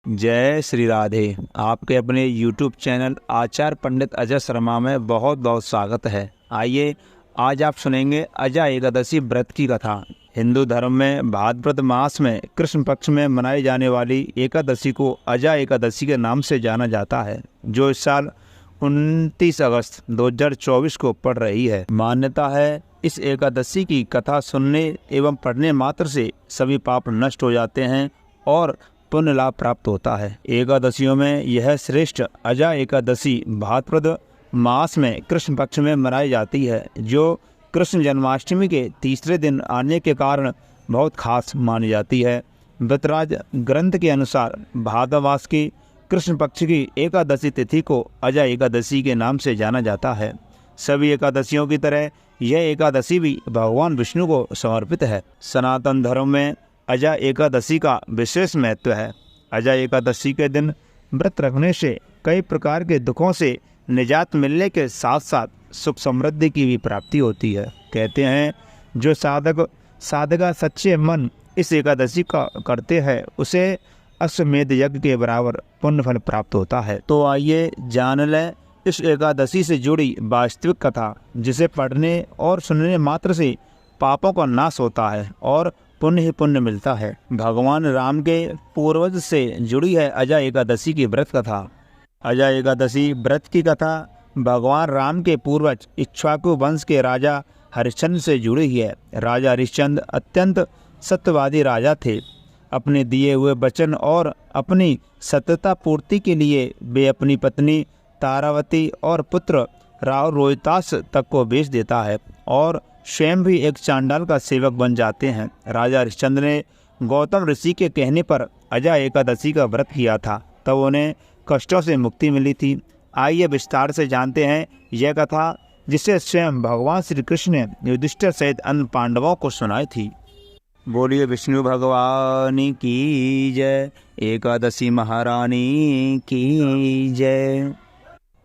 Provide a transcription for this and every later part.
जय श्री राधे। आपके अपने YouTube चैनल आचार्य पंडित अजय शर्मा में बहुत बहुत स्वागत है। आइए आज आप सुनेंगे अजा एकादशी व्रत की कथा। हिंदू धर्म में भाद्रपद मास में कृष्ण पक्ष में मनाई जाने वाली एकादशी को अजा एकादशी के नाम से जाना जाता है, जो इस साल 29 अगस्त 2024 को पड़ रही है। मान्यता है इस एकादशी की कथा सुनने एवं पढ़ने मात्र से सभी पाप नष्ट हो जाते हैं और पुण्य लाभ प्राप्त होता है। एकादशियों में यह श्रेष्ठ अजा एकादशी भाद्रपद मास में कृष्ण पक्ष में मनाई जाती है, जो कृष्ण जन्माष्टमी के तीसरे दिन आने के कारण बहुत खास मानी जाती है। व्रतराज ग्रंथ के अनुसार भाद्र मास की कृष्ण पक्ष की एकादशी तिथि को अजा एकादशी के नाम से जाना जाता है। सभी एकादशियों की तरह यह एकादशी भी भगवान विष्णु को समर्पित है। सनातन धर्म में अजा एकादशी का विशेष महत्व है। अजा एकादशी के दिन व्रत रखने से कई प्रकार के दुखों से निजात मिलने के साथ साथ सुख समृद्धि की भी प्राप्ति होती है। कहते हैं जो साधका सच्चे मन इस एकादशी का करते हैं उसे अश्वमेध यज्ञ के बराबर पुण्य फल प्राप्त होता है। तो आइए जान लें इस एकादशी से जुड़ी वास्तविक कथा, जिसे पढ़ने और सुनने मात्र से पापों का नाश होता है और पुण्य ही पुण्य मिलता है। भगवान राम के पूर्वज से जुड़ी है अजा एकादशी की व्रत कथा। अजा एकादशी व्रत की कथा भगवान राम के पूर्वज इक्ष्वाकु वंश के राजा हरिश्चंद्र से जुड़ी है। राजा हरिश्चंद्र अत्यंत सत्यवादी राजा थे। अपने दिए हुए वचन और अपनी सत्यता पूर्ति के लिए वे अपनी पत्नी तारावती और पुत्र राव रोहितास तक को बेच देता है और स्वयं भी एक चांडाल का सेवक बन जाते हैं। राजा हरिश्चंद्र ने गौतम ऋषि के कहने पर अजा एकादशी का व्रत किया था, तब उन्हें कष्टों से मुक्ति मिली थी। आइए विस्तार से जानते हैं यह कथा, जिसे स्वयं भगवान श्री कृष्ण ने युधिष्ठिर सहित अन्य पांडवों को सुनाई थी। बोलिए विष्णु भगवान की जय, एकादशी महारानी की जय।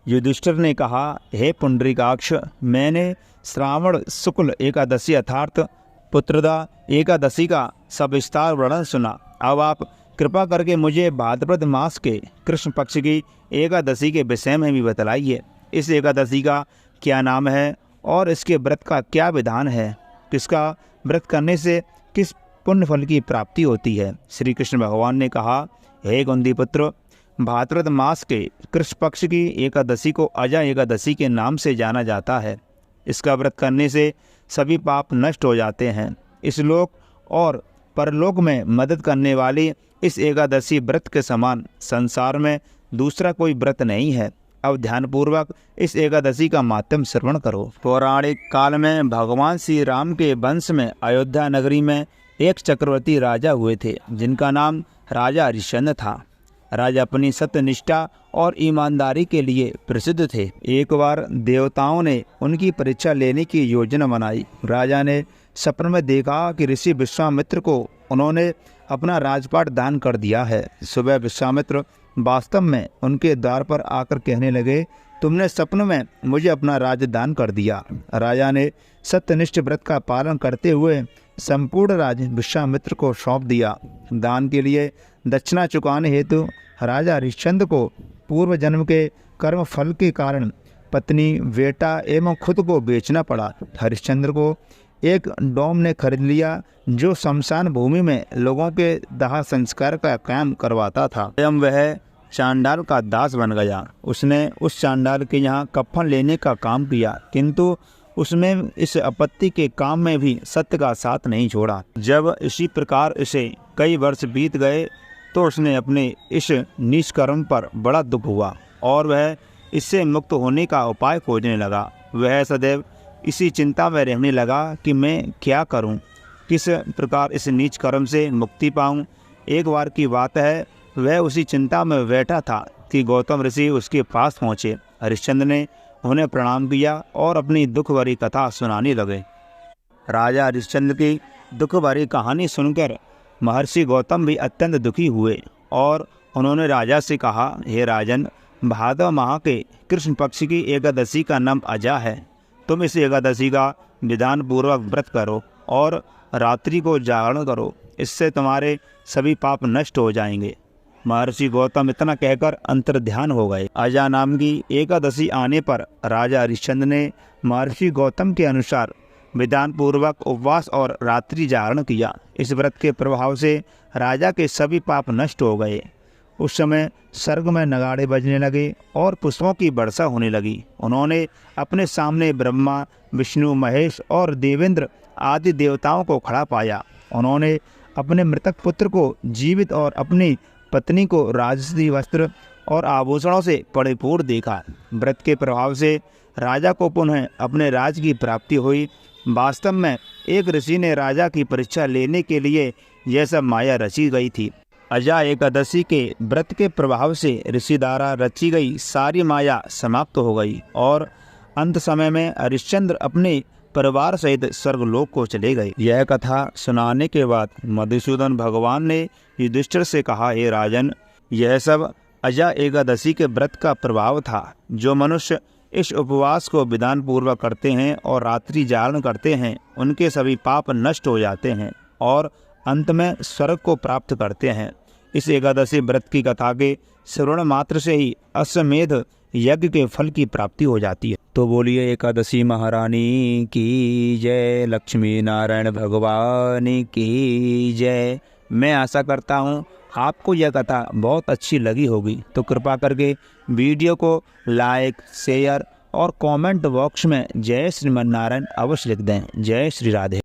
युधिष्ठिर ने कहा, हे पुंडरीकाक्ष, मैंने श्रावण शुक्ल एकादशी अर्थात पुत्रदा एकादशी का सविस्तार वर्णन सुना। अब आप कृपा करके मुझे भाद्रपद मास के कृष्ण पक्ष की एकादशी के विषय में भी बतलाइए। इस एकादशी का क्या नाम है और इसके व्रत का क्या विधान है? किसका व्रत करने से किस पुण्य फल की प्राप्ति होती है? श्री कृष्ण भगवान ने कहा, हे कुंती पुत्र, भाद्रपद मास के कृष्ण पक्ष की एकादशी को अजा एकादशी के नाम से जाना जाता है। इसका व्रत करने से सभी पाप नष्ट हो जाते हैं। इस लोक और परलोक में मदद करने वाली इस एकादशी व्रत के समान संसार में दूसरा कोई व्रत नहीं है। अब ध्यानपूर्वक इस एकादशी का माध्यम श्रवण करो। पौराणिक काल में भगवान श्री राम के वंश में अयोध्या नगरी में एक चक्रवर्ती राजा हुए थे, जिनका नाम राजा हरिश्चंद्र था। राजा अपनी सत्यनिष्ठा और ईमानदारी के लिए प्रसिद्ध थे। एक बार देवताओं ने उनकी परीक्षा लेने की योजना बनाई। राजा ने सपने में देखा कि ऋषि विश्वामित्र को उन्होंने अपना राजपाट दान कर दिया है। सुबह विश्वामित्र वास्तव में उनके द्वार पर आकर कहने लगे, तुमने सपने में मुझे अपना राज दान कर दिया। राजा ने सत्यनिष्ठ व्रत का पालन करते हुए संपूर्ण राज विश्वामित्र को सौंप दिया। दान के लिए दक्षिणा चुकाने हेतु राजा हरिश्चंद्र को पूर्व जन्म के कर्म फल के कारण पत्नी, बेटा एवं खुद को बेचना पड़ा। हरिश्चंद्र को एक डोम ने खरीद लिया, जो शमशान भूमि में लोगों के दाह संस्कार का काम करवाता था। स्वयं वह चांडाल का दास बन गया। उसने उस चांडाल के यहाँ कफन लेने का काम किया, किंतु उसमें इस आपत्ति के काम में भी सत्य का साथ नहीं छोड़ा। जब इसी प्रकार इसे कई वर्ष बीत गए तो उसने अपने इस नीच कर्म पर बड़ा दुख हुआ और वह इससे मुक्त होने का उपाय खोजने लगा। वह सदैव इसी चिंता में रहने लगा कि मैं क्या करूं, किस प्रकार इस नीच कर्म से मुक्ति पाऊं। एक बार की बात है, वह उसी चिंता में बैठा था कि गौतम ऋषि उसके पास पहुँचे। हरिश्चंद्र ने उन्हें प्रणाम किया और अपनी दुख भरी कथा सुनाने लगे। राजा हरिश्चंद्र की दुख भरी कहानी सुनकर महर्षि गौतम भी अत्यंत दुखी हुए और उन्होंने राजा से कहा, हे राजन, भाद्र माह के कृष्ण पक्ष की एकादशी का नाम अजा है। तुम इस एकादशी का विधान पूर्वक व्रत करो और रात्रि को जागरण करो, इससे तुम्हारे सभी पाप नष्ट हो जाएंगे। महर्षि गौतम इतना कहकर अंतर्ध्यान हो गए। अजा नाम की एकादशी आने पर राजा हरिश्चंद्र ने महर्षि गौतम के अनुसार विधान पूर्वक उपवास और रात्रि जागरण किया। इस व्रत के प्रभाव से राजा के सभी पाप नष्ट हो गए। उस समय स्वर्ग में नगाड़े बजने लगे और पुष्पों की वर्षा होने लगी। उन्होंने अपने सामने ब्रह्मा, विष्णु, महेश और देवेंद्र आदि देवताओं को खड़ा पाया। उन्होंने अपने मृतक पुत्र को जीवित और अपनी पत्नी को राजसी वस्त्र और आभूषणों से परिपूर्ण देखा। व्रत के प्रभाव से राजा को पुनः अपने राज की प्राप्ति हुई। वास्तव में एक ऋषि ने राजा की परीक्षा लेने के लिए यह सब माया रची गई थी। अजा एकादशी के व्रत के प्रभाव से ऋषि द्वारा रची गई सारी माया समाप्त हो गई और अंत समय में हरिश्चंद्र अपने परिवार सहित स्वर्गलोक को चले गए। यह कथा सुनाने के बाद मधुसूदन भगवान ने युधिष्ठिर से कहा, हे राजन, यह सब अजा एकादशी के व्रत का प्रभाव था। जो मनुष्य इस उपवास को विधान पूर्वक करते हैं और रात्रि जागरण करते हैं, उनके सभी पाप नष्ट हो जाते हैं और अंत में स्वर्ग को प्राप्त करते हैं। इस एकादशी व्रत की कथा के श्रवण मात्र से ही अश्वमेध यज्ञ के फल की प्राप्ति हो जाती है। तो बोलिए एकादशी महारानी की जय, लक्ष्मी नारायण भगवान की जय। मैं आशा करता हूँ आपको यह कथा बहुत अच्छी लगी होगी। तो कृपा करके वीडियो को लाइक, शेयर और कमेंट बॉक्स में जय श्रीमन नारायण अवश्य लिख दें। जय श्री राधे।